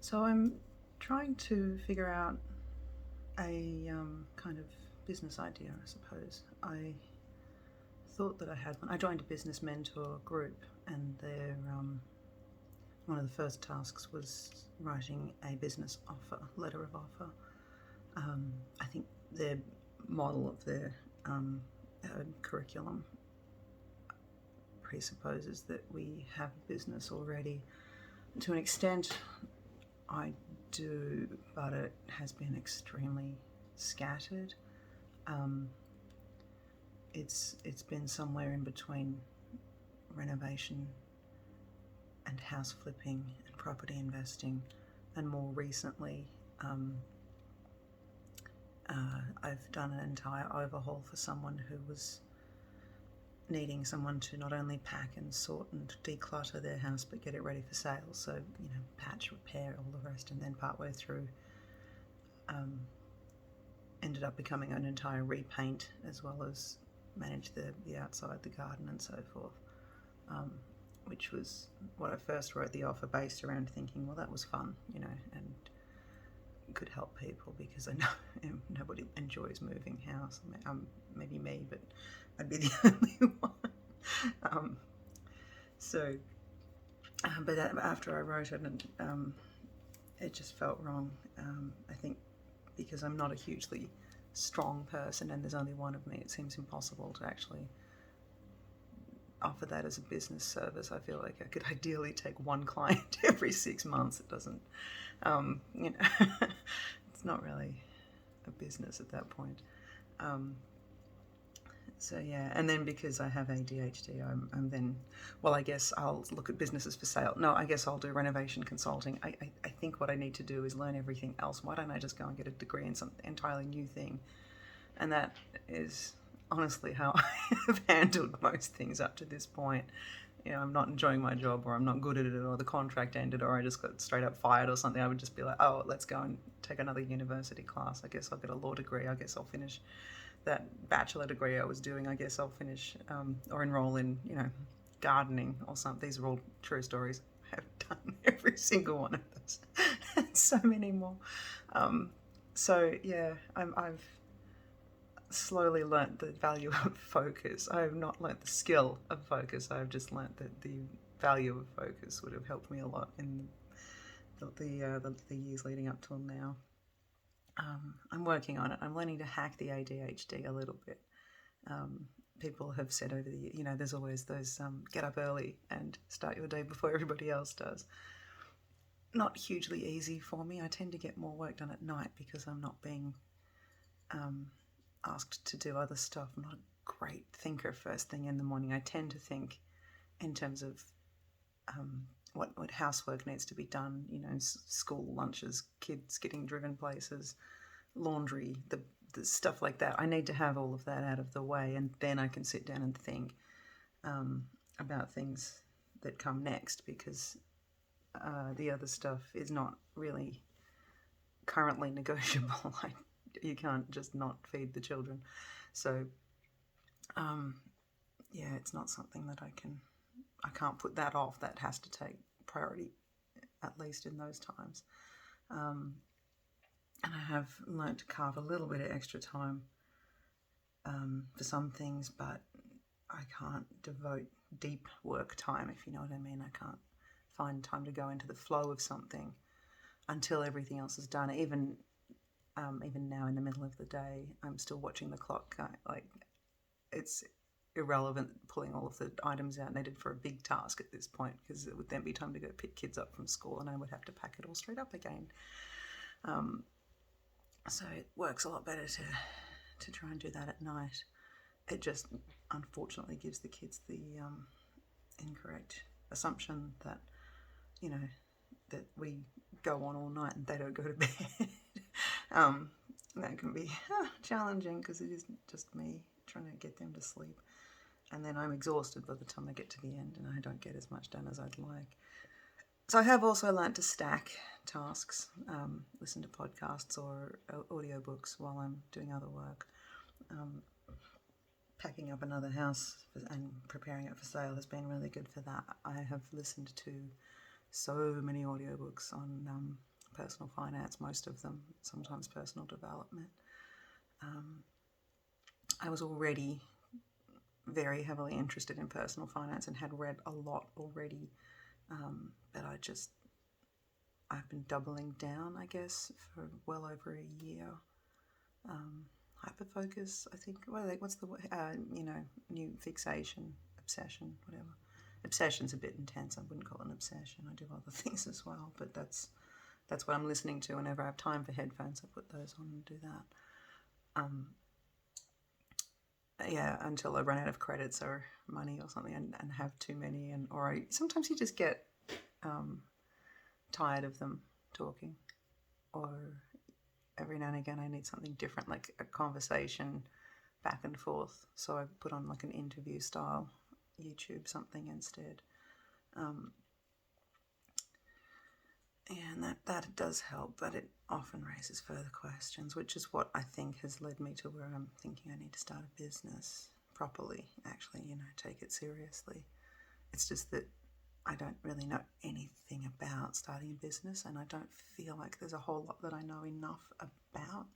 So I'm trying to figure out a kind of business idea, I suppose. I thought that I had one. I joined a business mentor group, and one of the first tasks was writing a business offer, letter of offer. I think their model of their curriculum presupposes that we have a business already. To an extent, I do, but it has been extremely scattered. It's been somewhere in between renovation and house flipping and property investing, and more recently, I've done an entire overhaul for someone who was needing someone to not only pack and sort and declutter their house but get it ready for sale. So, patch, repair, all the rest, and then partway through ended up becoming an entire repaint, as well as manage the outside, the garden and so forth, which was what I first wrote the offer based around, thinking, well, that was fun, and could help people, because I know nobody enjoys moving house. Maybe me, but I'd be the only one. But after I wrote it, and it just felt wrong. I think because I'm not a hugely strong person and there's only one of me, it seems impossible to actually offer that as a business service. I feel like I could ideally take one client every 6 months. It doesn't, it's not really a business at that point. So yeah, and then because I have ADHD, I'm then, well, I guess I'll look at businesses for sale. No, I guess I'll do renovation consulting. I think what I need to do is learn everything else. Why don't I just go and get a degree in some entirely new thing? And that is honestly how I have handled most things up to this point. I'm not enjoying my job, or I'm not good at it, or the contract ended, or I just got straight up fired or something. I would just be like, oh, let's go and take another university class. I guess I'll get a law degree. I guess I'll finish that bachelor degree I was doing. I guess I'll finish or enroll in, gardening or something. These are all true stories. I have done every single one of those and so many more. So yeah, I've slowly learnt the value of focus. I have not learnt the skill of focus. I've just learnt that the value of focus would have helped me a lot in the years leading up till now. I'm working on it. I'm learning to hack the ADHD a little bit. People have said over the years, there's always those get up early and start your day before everybody else does. Not hugely easy for me. I tend to get more work done at night because I'm not being asked to do other stuff. I'm not a great thinker first thing in the morning. I tend to think in terms of what housework needs to be done, school lunches, kids getting driven places, laundry, the stuff like that. I need to have all of that out of the way, and then I can sit down and think about things that come next, because the other stuff is not really currently negotiable. You can't just not feed the children. So, yeah, it's not something that I can't put that off. That has to take priority, at least in those times. And I have learnt to carve a little bit of extra time for some things, but I can't devote deep work time, if you know what I mean. I can't find time to go into the flow of something until everything else is done. Even now in the middle of the day, I'm still watching the clock. It's irrelevant pulling all of the items out needed for a big task at this point, because it would then be time to go pick kids up from school and I would have to pack it all straight up again. So it works a lot better to try and do that at night. It just unfortunately gives the kids the incorrect assumption that, that we go on all night and they don't go to bed. That can be challenging, because it is just me trying to get them to sleep. And then I'm exhausted by the time I get to the end, and I don't get as much done as I'd like. So I have also learnt to stack tasks, listen to podcasts or audiobooks while I'm doing other work. Packing up another house and preparing it for sale has been really good for that. I have listened to so many audiobooks on personal finance, most of them, sometimes personal development. I was already very heavily interested in personal finance and had read a lot already, but I've been doubling down, I guess, for well over a year. Hyperfocus, I think. What's the new fixation, obsession, whatever. Obsession's a bit intense. I wouldn't call it an obsession. I do other things as well, but that's what I'm listening to whenever I have time for headphones. I put those on and do that. Until I run out of credits or money or something and have too many, sometimes you just get tired of them talking, or every now and again I need something different, like a conversation back and forth. So I put on like an interview style YouTube something instead. And that does help, but it often raises further questions, which is what I think has led me to where I'm thinking I need to start a business properly, actually, take it seriously. It's just that I don't really know anything about starting a business, and I don't feel like there's a whole lot that I know enough about.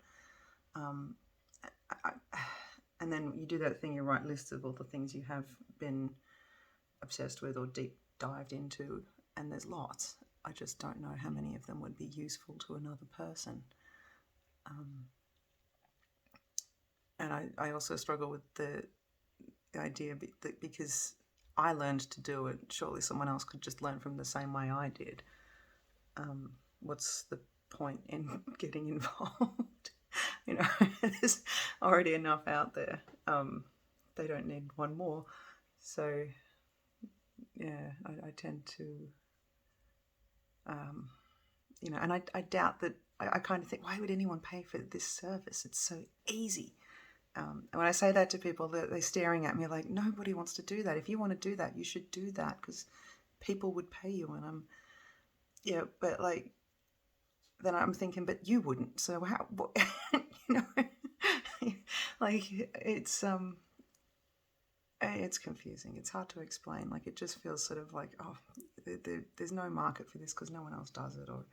And then you do that thing, you write lists of all the things you have been obsessed with or deep dived into, and there's lots. I just don't know how many of them would be useful to another person. And I also struggle with the idea that because I learned to do it, surely someone else could just learn from the same way I did. What's the point in getting involved? There's already enough out there. They don't need one more. So, yeah, I tend to... and I doubt that. I kind of think, why would anyone pay for this service? It's so easy. And when I say that to people, they're staring at me like, nobody wants to do that. If you want to do that, you should do that because people would pay you. And but like, then I'm thinking, but you wouldn't. So how? What, like it's confusing. It's hard to explain. Like, it just feels sort of like, there's no market for this because no one else does it, or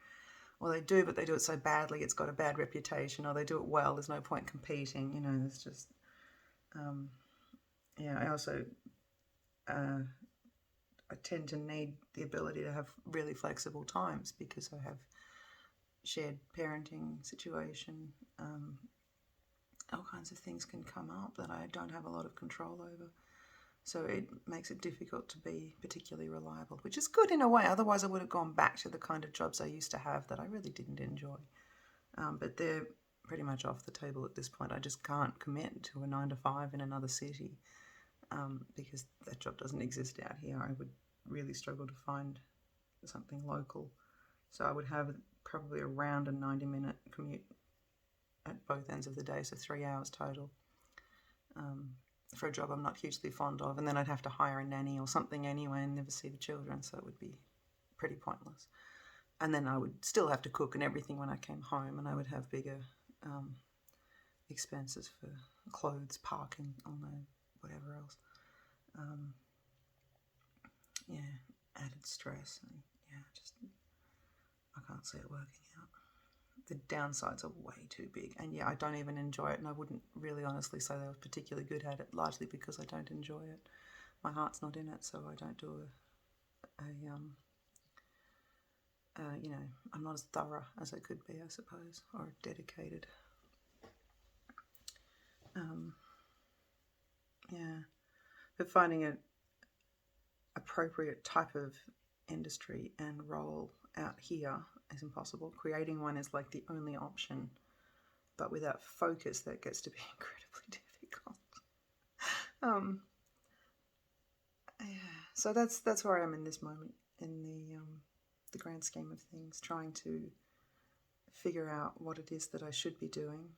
they do, but they do it so badly it's got a bad reputation, or they do it well, there's no point competing. There's just I also I tend to need the ability to have really flexible times because I have shared parenting situation. All kinds of things can come up that I don't have a lot of control over. So it makes it difficult to be particularly reliable, which is good in a way. Otherwise, I would have gone back to the kind of jobs I used to have that I really didn't enjoy. But they're pretty much off the table at this point. I just can't commit to a 9 to 5 in another city because that job doesn't exist out here. I would really struggle to find something local. So I would have probably around a 90-minute commute at both ends of the day, so 3 hours total. For a job I'm not hugely fond of, and then I'd have to hire a nanny or something anyway and never see the children, so it would be pretty pointless. And then I would still have to cook and everything when I came home, and I would have bigger expenses for clothes, parking, whatever else. Added stress, and I can't see it working out. The downsides are way too big, and I don't even enjoy it, and I wouldn't really honestly say that I was particularly good at it, largely because I don't enjoy it. My heart's not in it, so I don't do I'm not as thorough as I could be, I suppose, or dedicated. But finding an appropriate type of industry and role out here is impossible. Creating one is like the only option, but without focus that gets to be incredibly difficult. So that's where I am in this moment in the grand scheme of things, trying to figure out what it is that I should be doing,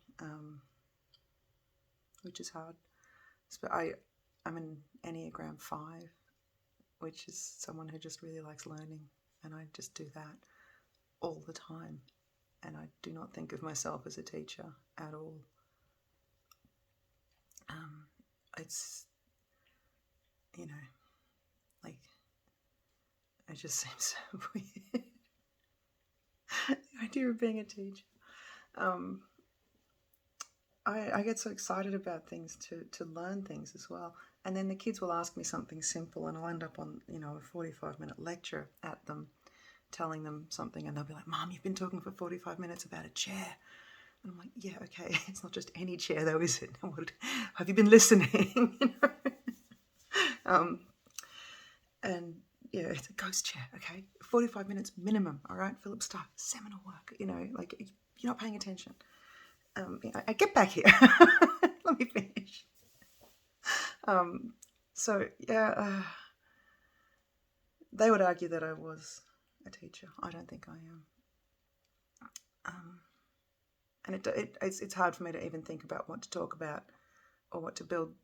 which is hard. But I'm an enneagram 5, which is someone who just really likes learning, and I just do that all the time, and I do not think of myself as a teacher at all. It's like, it just seems so weird. idea of being a teacher. I get so excited about things to learn things as well. And then the kids will ask me something simple and I'll end up on, a 45-minute lecture at them, telling them something, and they'll be like, Mom, you've been talking for 45 minutes about a chair. And I'm like, yeah, okay, it's not just any chair though, is it? Have you been listening? And yeah, it's a ghost chair, okay? 45 minutes minimum, all right? Philip Stark, seminal work, like you're not paying attention. I get back here. Let me finish. So yeah, they would argue that I was a teacher. I don't think I am. And it's hard for me to even think about what to talk about or what to build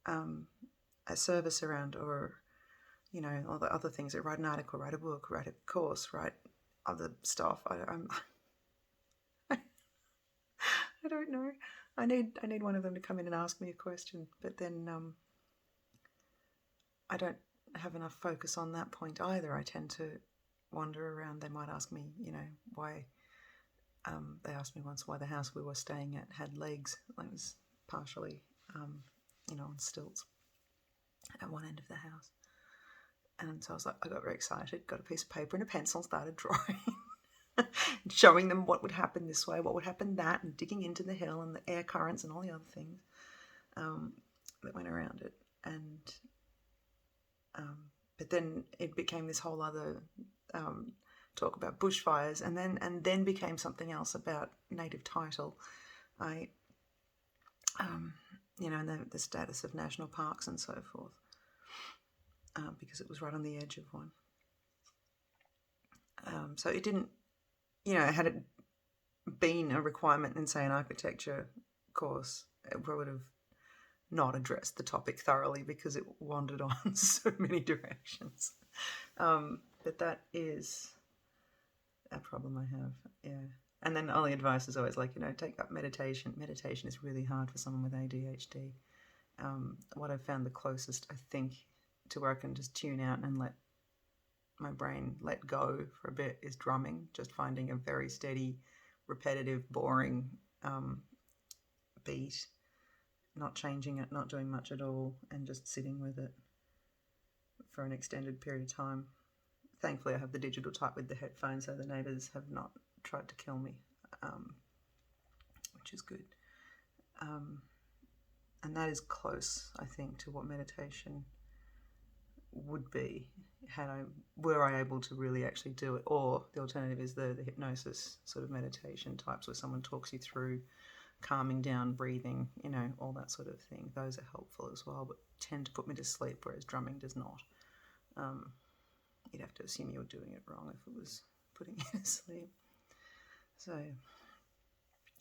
a service around, or all the other things. Write an article, write a book, write a course, write other stuff. I don't know. I need one of them to come in and ask me a question, but then I don't have enough focus on that point either. I tend to wander around. They might ask me, why. They asked me once why the house we were staying at had legs. It was partially, on stilts at one end of the house. And so I got very excited, got a piece of paper and a pencil, started drawing. Showing them what would happen this way, what would happen that, and digging into the hill and the air currents and all the other things that went around it. And but then it became this whole other talk about bushfires, and then became something else about native title. And the status of national parks and so forth, because it was right on the edge of one. So it didn't. Had it been a requirement in, say, an architecture course, it would have not addressed the topic thoroughly because it wandered on so many directions. But that is a problem I have, yeah. And then the only advice is always like, take up meditation. Meditation is really hard for someone with ADHD. What I've found the closest, I think, to where I can just tune out and let my brain let go for a bit is drumming, just finding a very steady, repetitive, boring beat, not changing it, not doing much at all, and just sitting with it for an extended period of time. Thankfully, I have the digital type with the headphones, so the neighbours have not tried to kill me, which is good. And that is close, I think, to what meditation would be were I able to really actually do it. Or the alternative is the hypnosis sort of meditation types where someone talks you through calming down, breathing, all that sort of thing. Those are helpful as well, but tend to put me to sleep, whereas drumming does not. You'd have to assume you were doing it wrong if it was putting you to sleep. So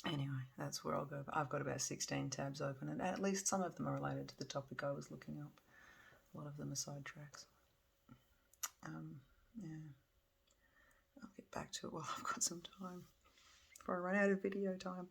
anyway, that's where I'll go. I've got about 16 tabs open, and at least some of them are related to the topic I was looking up. A lot of them are sidetracks. Yeah, I'll get back to it while I've got some time before I run out of video time.